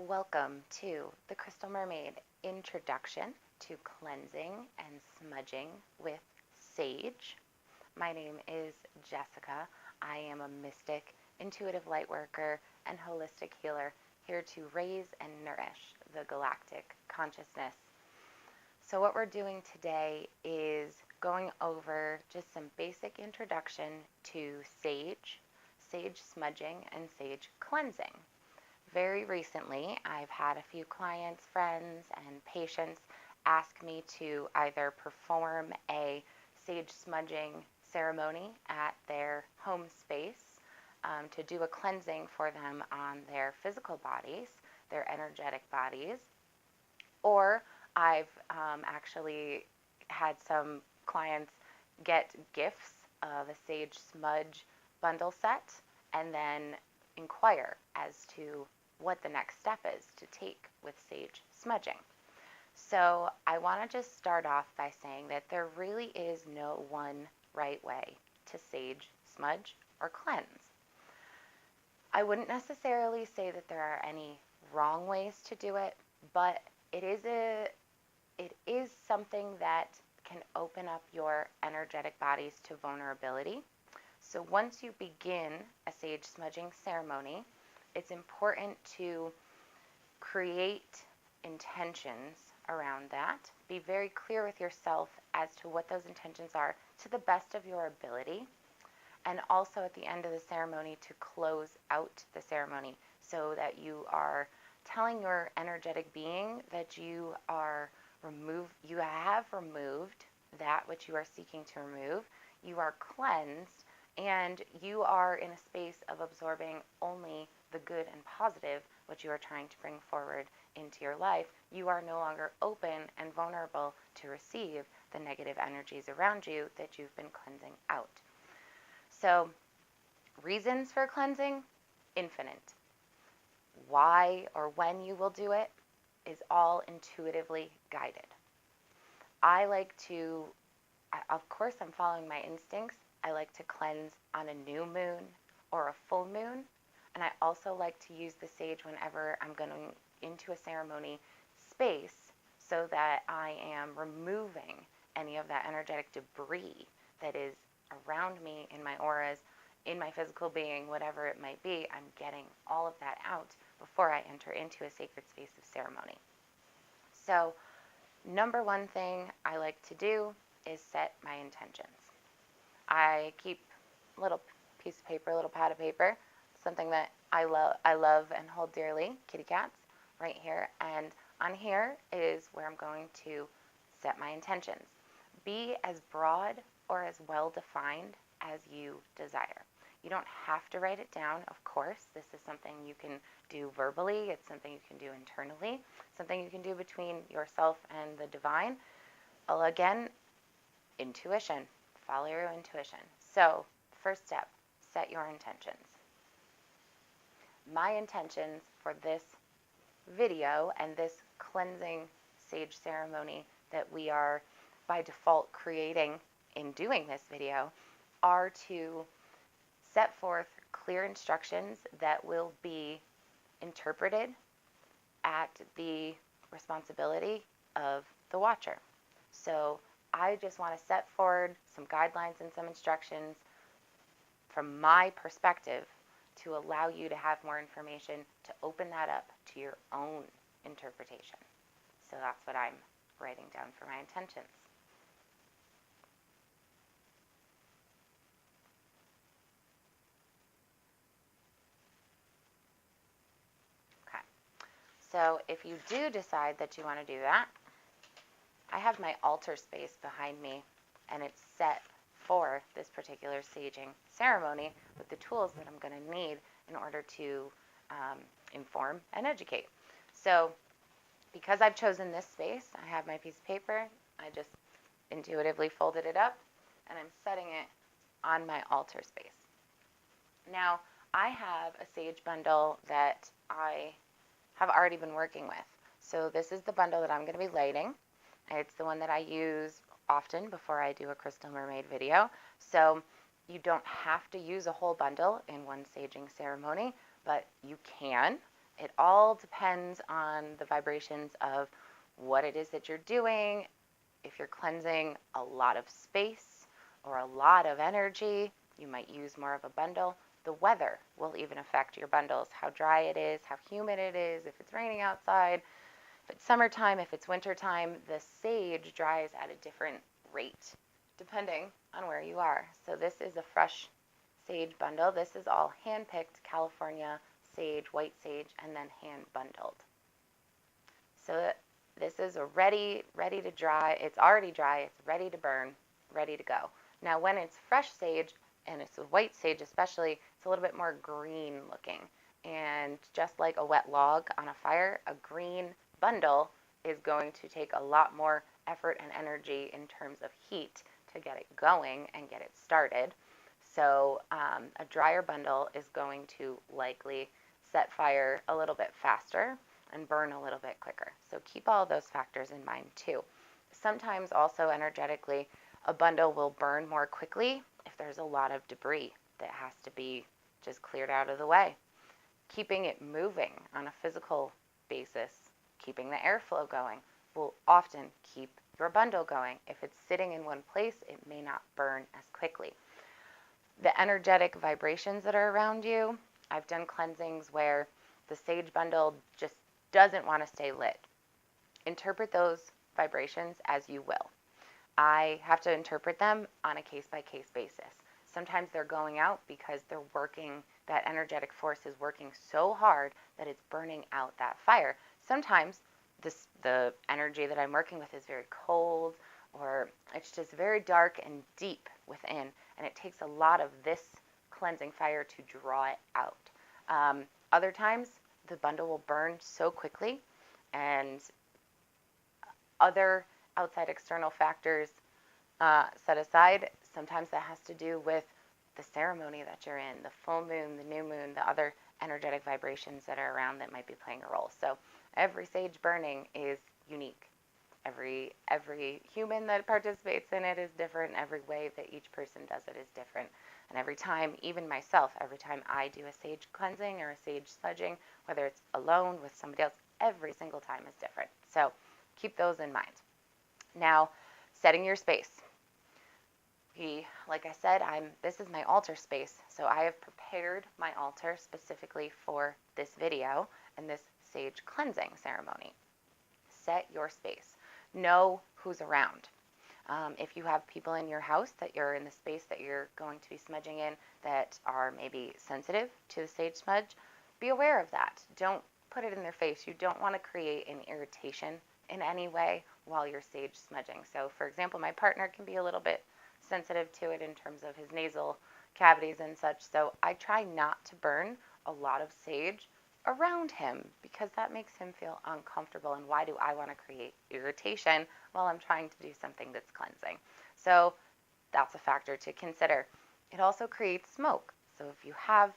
Welcome to the Crystal Mermaid Introduction to Cleansing and Smudging with Sage. My name is Jessica. I am a mystic, intuitive light worker, and holistic healer here to raise and nourish the galactic consciousness. So what we're doing today is going over just some basic introduction to sage smudging, and sage cleansing. Very recently, I've had a few clients, friends, and patients ask me to either perform a sage smudging ceremony at their home space, to do a cleansing for them on their physical bodies, their energetic bodies, or I've actually had some clients get gifts of a sage smudge bundle set and then inquire as to what the next step is to take with sage smudging. So I want to just start off by saying that there really is no one right way to sage smudge or cleanse. I wouldn't necessarily say that there are any wrong ways to do it, but it is something that can open up your energetic bodies to vulnerability. So once you begin a sage smudging ceremony, it's important to create intentions around that. Be very clear with yourself as to what those intentions are to the best of your ability. And also at the end of the ceremony to close out the ceremony so that you are telling your energetic being that you have removed that which you are seeking to remove. You are cleansed and you are in a space of absorbing only the good and positive which you are trying to bring forward into your life. You are no longer open and vulnerable to receive the negative energies around you that you've been cleansing out. So, reasons for cleansing, infinite. Why or when you will do it is all intuitively guided. I like to, of course, I'm following my instincts. I like to cleanse on a new moon or a full moon. And I also like to use the sage whenever I'm going into a ceremony space so that I am removing any of that energetic debris that is around me in my auras, in my physical being, whatever it might be. I'm getting all of that out before I enter into a sacred space of ceremony. So, number one thing I like to do is set my intentions. I keep a little piece of paper, a little pad of paper, something that I love and hold dearly, kitty cats, right here. And on here is where I'm going to set my intentions. Be as broad or as well defined as you desire. You don't have to write it down, of course. This is something you can do verbally. It's something you can do internally, something you can do between yourself and the divine. Well, again, intuition. Follow your intuition. So, first step, set your intentions. My intentions for this video and this cleansing sage ceremony that we are by default creating in doing this video are to set forth clear instructions that will be interpreted at the responsibility of the watcher. So I just want to set forward some guidelines and some instructions from my perspective to allow you to have more information to open that up to your own interpretation. So that's what I'm writing down for my intentions. Okay. So if you do decide that you want to do that, I have my altar space behind me, and it's set for this particular saging ceremony with the tools that I'm going to need in order to inform and educate. So because I've chosen this space, I have my piece of paper. I just intuitively folded it up, and I'm setting it on my altar space. Now, I have a sage bundle that I have already been working with. So this is the bundle that I'm going to be lighting. It's the one that I use often before I do a Crystal Mermaid video. So you don't have to use a whole bundle in one saging ceremony, but you can. It all depends on the vibrations of what it is that you're doing. If you're cleansing a lot of space or a lot of energy, you might use more of a bundle. The weather will even affect your bundles, how dry it is, how humid it is, if it's raining outside, if it's summertime, if it's wintertime. The sage dries at a different rate depending on where you are. So this is a fresh sage bundle. This is all hand-picked California sage, white sage, and then hand bundled. So this is a ready to dry. It's already dry. It's ready to burn, ready to go. Now, when it's fresh sage, and it's a white sage especially, it's a little bit more green looking. And just like a wet log on a fire, a green bundle is going to take a lot more effort and energy in terms of heat to get it going and get it started. So a drier bundle is going to likely set fire a little bit faster and burn a little bit quicker. So keep all those factors in mind too. Sometimes also energetically, a bundle will burn more quickly if there's a lot of debris that has to be just cleared out of the way. Keeping it moving on a physical basis, keeping the airflow going, will often keep your bundle going. If it's sitting in one place, it may not burn as quickly. The energetic vibrations that are around you, I've done cleansings where the sage bundle just doesn't want to stay lit. Interpret those vibrations as you will. I have to interpret them on a case-by-case basis. Sometimes they're going out because they're working, that energetic force is working so hard that it's burning out that fire. Sometimes the energy that I'm working with is very cold, or it's just very dark and deep within, and it takes a lot of this cleansing fire to draw it out. Other times, the bundle will burn so quickly, and other outside external factors set aside, sometimes that has to do with the ceremony that you're in, the full moon, the new moon, the other energetic vibrations that are around that might be playing a role. So every sage burning is unique. Every human that participates in it is different. Every way that each person does it is different. And every time, even myself, every time I do a sage cleansing or a sage smudging, whether it's alone with somebody else, every single time is different. So keep those in mind. Now, setting your space. Like I said, this is my altar space, so I have prepared my altar specifically for this video and this sage cleansing ceremony. Set your space. Know who's around. If you have people in your house that you're in the space that you're going to be smudging in that are maybe sensitive to the sage smudge, be aware of that. Don't put it in their face. You don't want to create an irritation in any way while you're sage smudging. So, for example, my partner can be a little bit sensitive to it in terms of his nasal cavities and such, so I try not to burn a lot of sage around him because that makes him feel uncomfortable, and why do I want to create irritation while I'm trying to do something that's cleansing? So that's a factor to consider. It also creates smoke, so if you have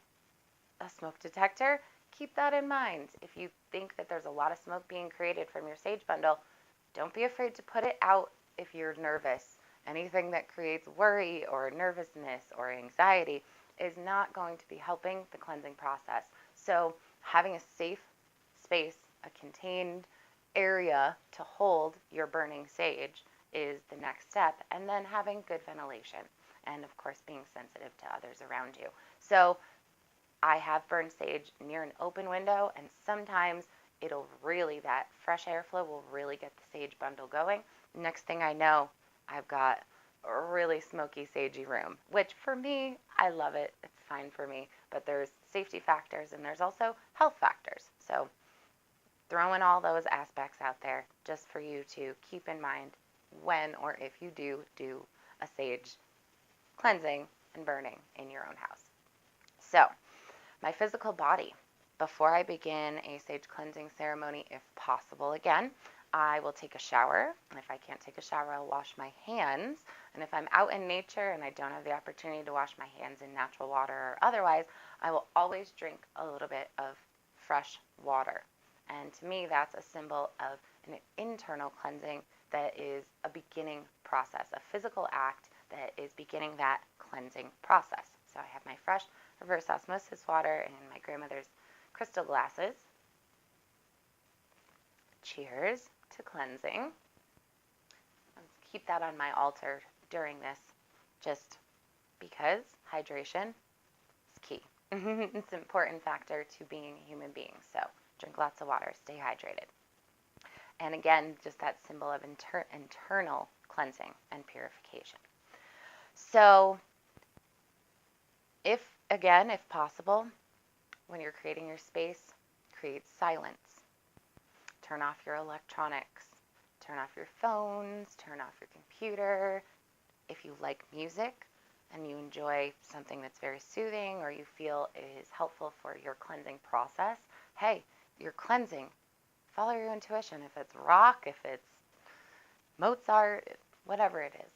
a smoke detector, keep that in mind. If you think that there's a lot of smoke being created from your sage bundle, don't be afraid to put it out if you're nervous. Anything that creates worry or nervousness or anxiety is not going to be helping the cleansing process. So having a safe space, a contained area to hold your burning sage is the next step, and then having good ventilation, and of course being sensitive to others around you. So I have burned sage near an open window, and sometimes that fresh airflow will really get the sage bundle going. Next thing I know, I've got a really smoky, sagey room, which for me, I love it. It's fine for me, but there's safety factors and there's also health factors. So throwing all those aspects out there just for you to keep in mind when or if you do a sage cleansing and burning in your own house. So my physical body. Before I begin a sage cleansing ceremony, if possible again, I will take a shower, and if I can't take a shower, I'll wash my hands. And if I'm out in nature and I don't have the opportunity to wash my hands in natural water or otherwise, I will always drink a little bit of fresh water. And to me, that's a symbol of an internal cleansing that is a beginning process, a physical act that is beginning that cleansing process. So I have my fresh reverse osmosis water in my grandmother's crystal glasses, cheers to cleansing. Let's keep that on my altar during this, just because hydration is key. It's an important factor to being a human being. So drink lots of water, stay hydrated. And again, just that symbol of internal cleansing and purification. So if possible, when you're creating your space, create silence. Turn off your electronics. Turn off your phones. Turn off your computer. If you like music and you enjoy something that's very soothing or you feel is helpful for your cleansing process, hey, you're cleansing. Follow your intuition. If it's rock, if it's Mozart, whatever it is,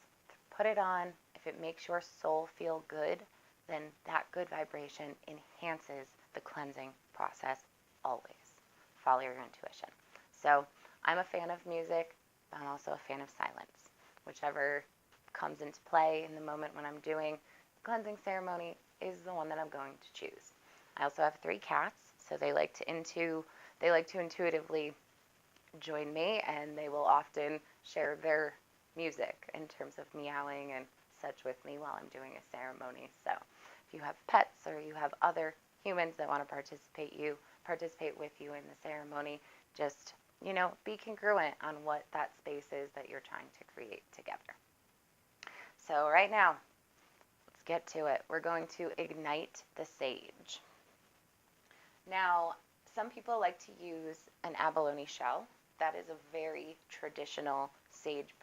put it on. If it makes your soul feel good, then that good vibration enhances the cleansing process always. Follow your intuition. So I'm a fan of music, but I'm also a fan of silence. Whichever comes into play in the moment when I'm doing the cleansing ceremony is the one that I'm going to choose. I also have 3 cats, so they like to intuitively join me, and they will often share their music in terms of meowing and such with me while I'm doing a ceremony. So if you have pets or you have other humans that want to participate with you in the ceremony, just, be congruent on what that space is that you're trying to create together. So right now, let's get to it. We're going to ignite the sage. Now, some people like to use an abalone shell. That is a very traditional sage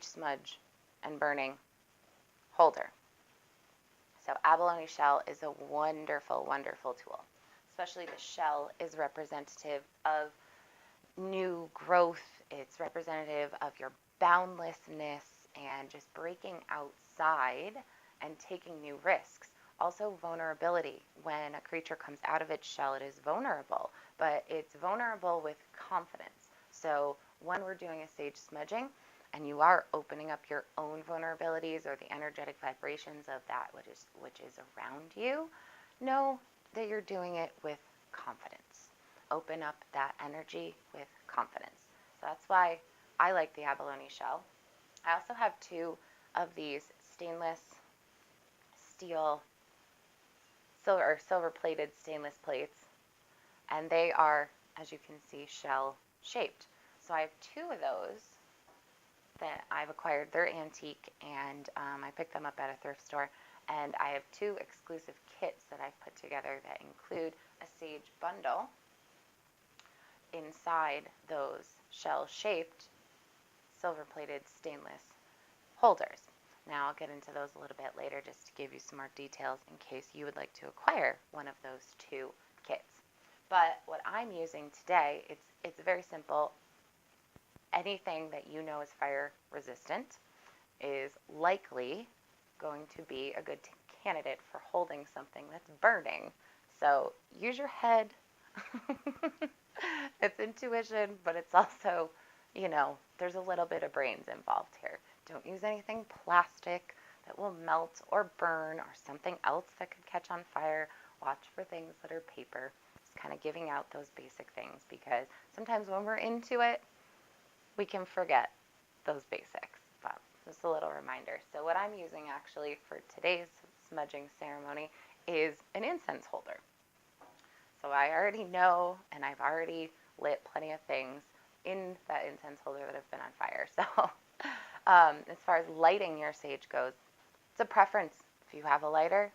smudge and burning holder. So abalone shell is a wonderful, wonderful tool. Especially the shell is representative of new growth. It's representative of your boundlessness and just breaking outside and taking new risks. Also vulnerability. When a creature comes out of its shell, it is vulnerable, but it's vulnerable with confidence. So when we're doing a sage smudging and you are opening up your own vulnerabilities or the energetic vibrations of that which is around you, know that you're doing it with confidence. Open up that energy with confidence. So that's why I like the abalone shell. I also have 2 of these stainless steel silver-plated stainless plates, and they are, as you can see, shell shaped. So I have 2 of those that I've acquired. They're antique, and I picked them up at a thrift store. And I have 2 exclusive kits that I've put together that include a sage bundle inside those shell-shaped silver-plated stainless holders. Now I'll get into those a little bit later just to give you some more details in case you would like to acquire one of those 2 kits. But what I'm using today, it's very simple. Anything that you know is fire resistant is likely going to be a good candidate for holding something that's burning. So use your head. It's intuition, but it's also, there's a little bit of brains involved here. Don't use anything plastic that will melt or burn or something else that could catch on fire. Watch for things that are paper. Just kind of giving out those basic things, because sometimes when we're into it, we can forget those basics. But just a little reminder. So what I'm using actually for today's smudging ceremony is an incense holder. So I already know, and I've already lit plenty of things in that incense holder that have been on fire. So as far as lighting your sage goes, it's a preference. If you have a lighter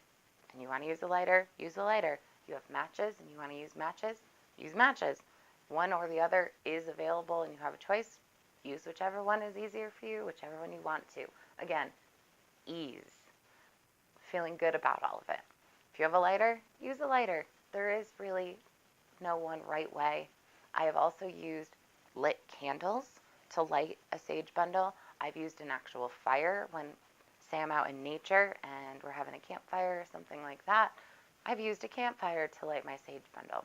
and you want to use a lighter, use a lighter. If you have matches and you want to use matches. One or the other is available and you have a choice. Use whichever one is easier for you, whichever one you want to. Again, ease. Feeling good about all of it. If you have a lighter, use a lighter. There is really no one right way. I have also used lit candles to light a sage bundle. I've used an actual fire when, say, I'm out in nature and we're having a campfire or something like that. I've used a campfire to light my sage bundle.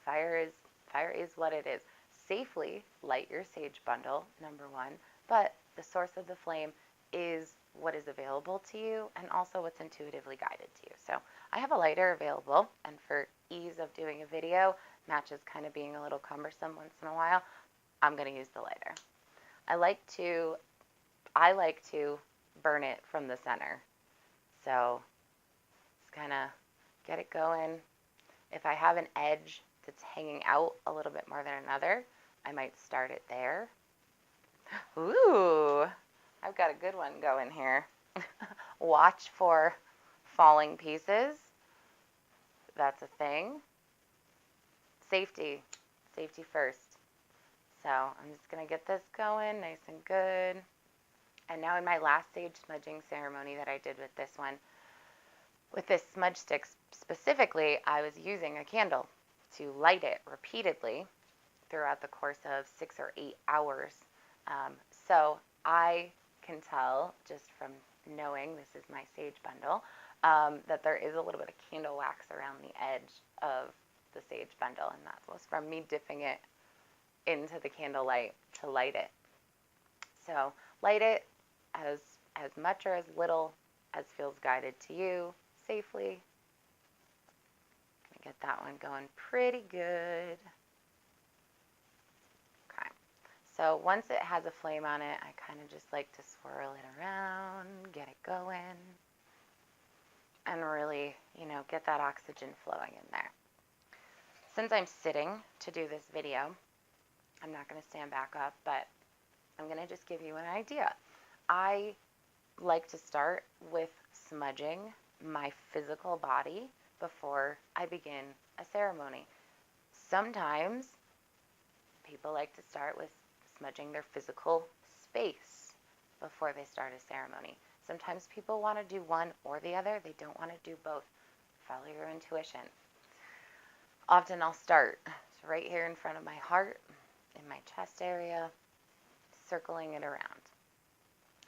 Fire is what it is. Safely light your sage bundle, number 1, but the source of the flame is what is available to you and also what's intuitively guided to you. So I have a lighter available, and for ease of doing a video matches kind of being a little cumbersome once in a while, I'm going to use the lighter. I like to burn it from the center. So just kind of get it going. If I have an edge that's hanging out a little bit more than another, I might start it there. Ooh, I've got a good one going here. Watch for falling pieces. That's a thing. Safety first. So I'm just going to get this going nice and good. And now in my last sage smudging ceremony that I did with this one, with this smudge stick specifically, I was using a candle to light it repeatedly throughout the course of 6 or 8 hours. So I can tell just from knowing this is my sage bundle that there is a little bit of candle wax around the edge of the sage bundle, and that was from me dipping it into the candlelight to light it. So light it as much or as little as feels guided to you safely. Get that one going pretty good. Okay. So once it has a flame on it, I kind of just like to swirl it around, get it going, and really, get that oxygen flowing in there. Since I'm sitting to do this video, I'm not going to stand back up, but I'm going to just give you an idea. I like to start with smudging my physical body before I begin a ceremony. Sometimes people like to start with smudging their physical space before they start a ceremony. Sometimes people want to do one or the other. They don't want to do both. Follow your intuition. Often I'll start right here in front of my heart, in my chest area, circling it around.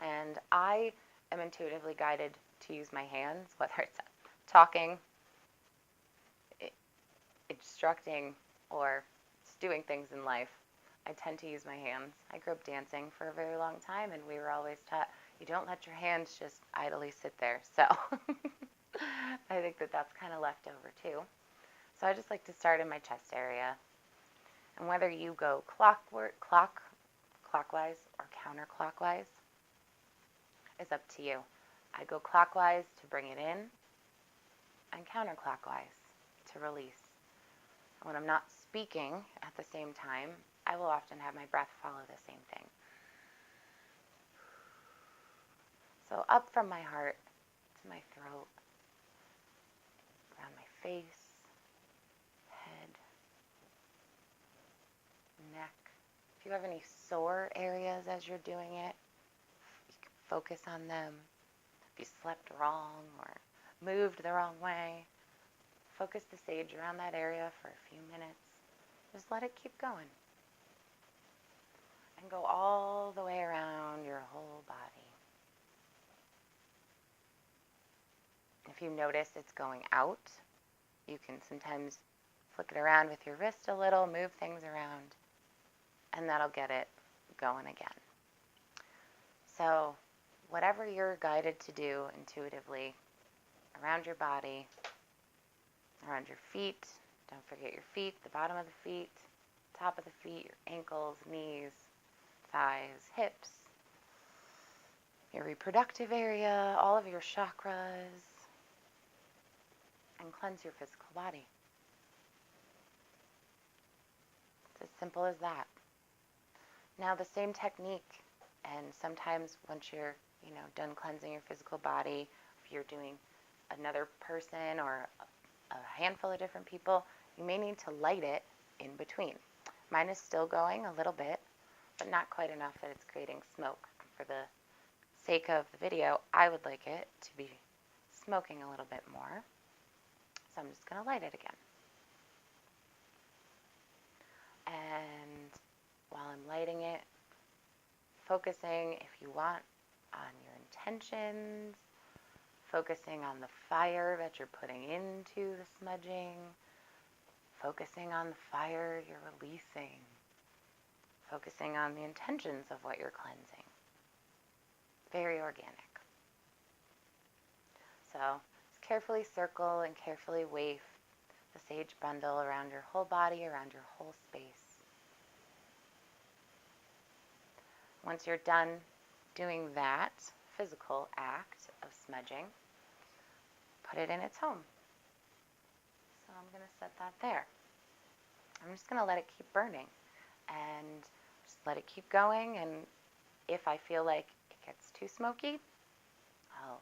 And I am intuitively guided to use my hands, whether it's talking, instructing, or just doing things in life. I tend to use my hands. I grew up dancing for a very long time, and we were always taught, you don't let your hands just idly sit there. So I think that that's kind of left over too. So I just like to start in my chest area. And whether you go clockwise or counterclockwise is up to you. I go clockwise to bring it in and counterclockwise to release. And when I'm not speaking at the same time, I will often have my breath follow the same thing. So up from my heart to my throat, around my face, head, neck. If you have any sore areas as you're doing it, you can focus on them. If you slept wrong or moved the wrong way, focus the sage around that area for a few minutes. Just let it keep going. And go all the way around your whole body. If you notice it's going out, you can sometimes flick it around with your wrist a little, move things around, and that'll get it going again. So whatever you're guided to do intuitively, around your body, around your feet, don't forget your feet, the bottom of the feet, top of the feet, your ankles, knees, thighs, hips, your reproductive area, all of your chakras, and cleanse your physical body. It's as simple as that. Now the same technique, and sometimes once you're, done cleansing your physical body, if you're doing another person or a handful of different people, you may need to light it in between. Mine is still going a little bit, but not quite enough that it's creating smoke. For the sake of the video, I would like it to be smoking a little bit more. So I'm just going to light it again. And while I'm lighting it, focusing, if you want, on your intentions, focusing on the fire that you're putting into the smudging, focusing on the fire you're releasing, focusing on the intentions of what you're cleansing. Very organic. So just carefully circle and carefully waft the sage bundle around your whole body, around your whole space. Once you're done doing that physical act of smudging, put it in its home. So I'm going to set that there. I'm just going to let it keep burning and just let it keep going. And if I feel like it gets too smoky, I'll,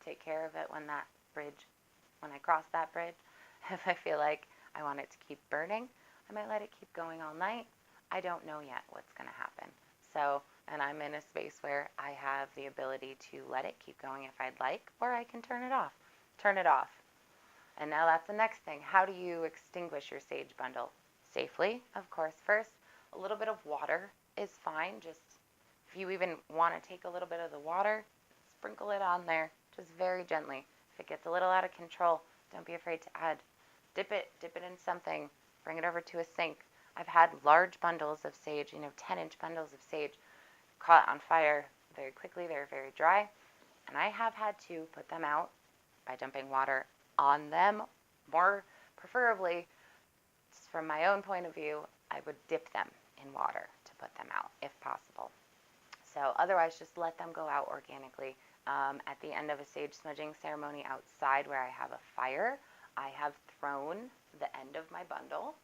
take care of it when I cross that bridge. If I feel like I want it to keep burning, I might let it keep going all night. I don't know yet what's going to happen. So, and I'm in a space where I have the ability to let it keep going if I'd like, or I can turn it off. Turn it off. And now that's the next thing. How do you extinguish your sage bundle? Safely, of course. First, a little bit of water is fine. Just if you even want to take a little bit of the water, sprinkle it on there, just very gently. If it gets a little out of control, don't be afraid to add. Dip it in something. Bring it over to a sink. I've had large bundles of sage, 10-inch bundles of sage, caught on fire very quickly. They're very dry. And I have had to put them out by dumping water on them. More preferably, from my own point of view, I would dip them in water to put them out if possible. So otherwise, just let them go out organically. At the end of a sage smudging ceremony outside where I have a fire, I have thrown the end of my bundle.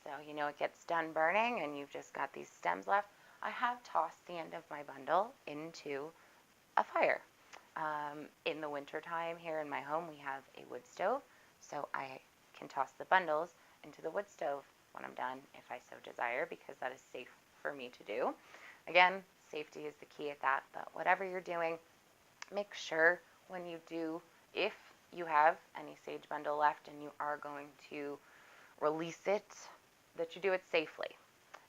So, it gets done burning and you've just got these stems left. I have tossed the end of my bundle into a fire. In the wintertime here in my home, we have a wood stove. So I can toss the bundles into the wood stove when I'm done, if I so desire, because that is safe for me to do. Again, safety is the key at that, but whatever you're doing, make sure when you do, if you have any sage bundle left and you are going to release it, that you do it safely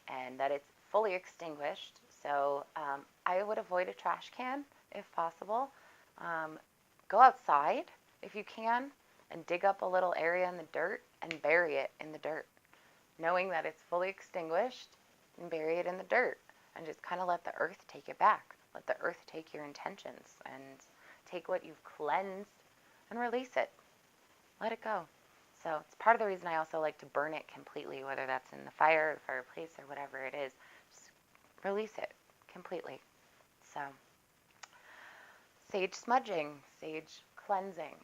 and that it's fully extinguished. So I would avoid a trash can if possible. Go outside if you can and dig up a little area in the dirt and bury it in the dirt, knowing that it's fully extinguished, and bury it in the dirt and just kind of let the earth take it back. Let the earth take your intentions and take what you've cleansed and release it. Let it go. So it's part of the reason I also like to burn it completely, whether that's in the fire, the fireplace, or whatever it is. Just release it completely. So sage smudging, sage cleansing.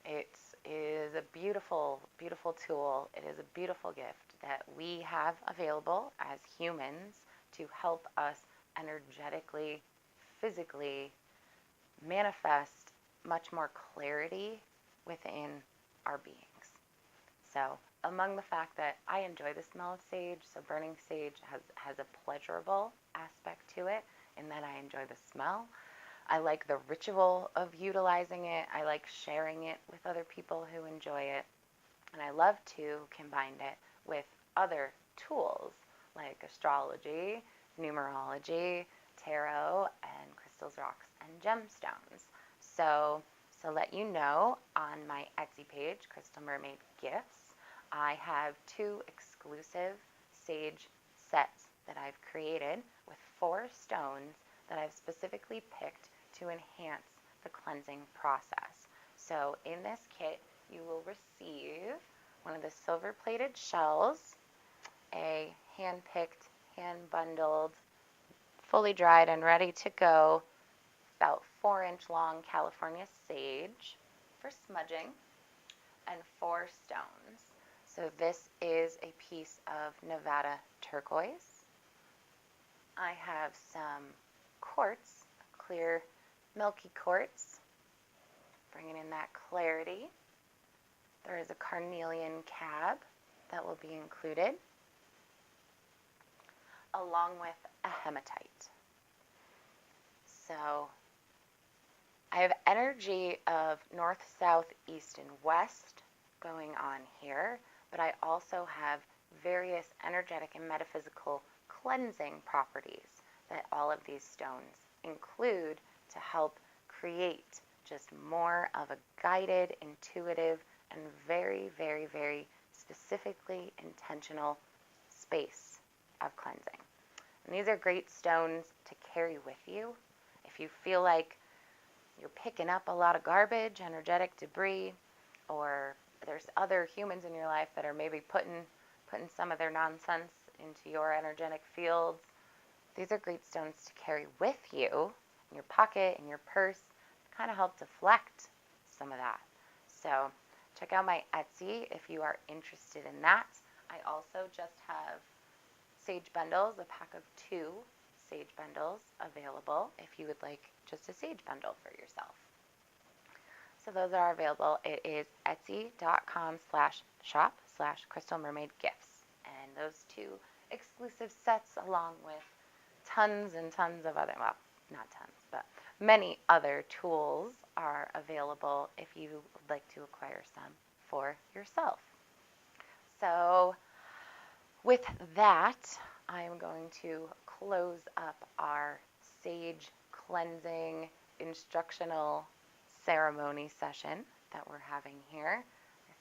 It is a beautiful, beautiful tool. It is a beautiful gift that we have available as humans to help us energetically, physically manifest much more clarity within our beings. So among the fact that I enjoy the smell of sage, so burning sage has a pleasurable aspect to it in that I enjoy the smell. I like the ritual of utilizing it. I like sharing it with other people who enjoy it. And I love to combine it with other tools like astrology, numerology, tarot, and crystals, rocks, and gemstones. So let you know, on my Etsy page, Crystal Mermaid Gifts, I have 2 exclusive sage sets that I've created with 4 stones that I've specifically picked to enhance the cleansing process. So in this kit, you will receive one of the silver-plated shells, a hand-picked, hand-bundled, fully dried and ready to go, about 4-inch long California sage for smudging, and 4 stones. So this is a piece of Nevada turquoise. I have some quartz, clear milky quartz, bringing in that clarity. There is a carnelian cab that will be included, along with a hematite. So I have energy of north, south, east, and west going on here, but I also have various energetic and metaphysical cleansing properties that all of these stones include to help create just more of a guided, intuitive, and very, very, very specifically intentional space of cleansing. And these are great stones to carry with you. If you feel like you're picking up a lot of garbage, energetic debris, or there's other humans in your life that are maybe putting some of their nonsense into your energetic fields, these are great stones to carry with you in your pocket, in your purse, to kind of help deflect some of that. So check out my Etsy if you are interested in that. I also just have sage bundles, a pack of 2 sage bundles available if you would like just a sage bundle for yourself. So those are available. It is etsy.com/shop/Crystal Mermaid Gifts. And those 2 exclusive sets, along with tons and tons of other, well, not tons, but many other tools, are available if you would like to acquire some for yourself. So with that, I am going to close up our sage cleansing instructional ceremony session that we're having here.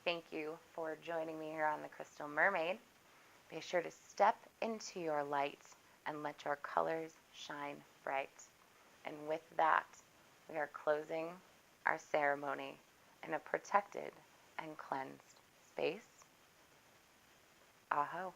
Thank you for joining me here on the Crystal Mermaid. Be sure to step into your light and let your colors shine bright. And with that, we are closing our ceremony in a protected and cleansed space. Aho.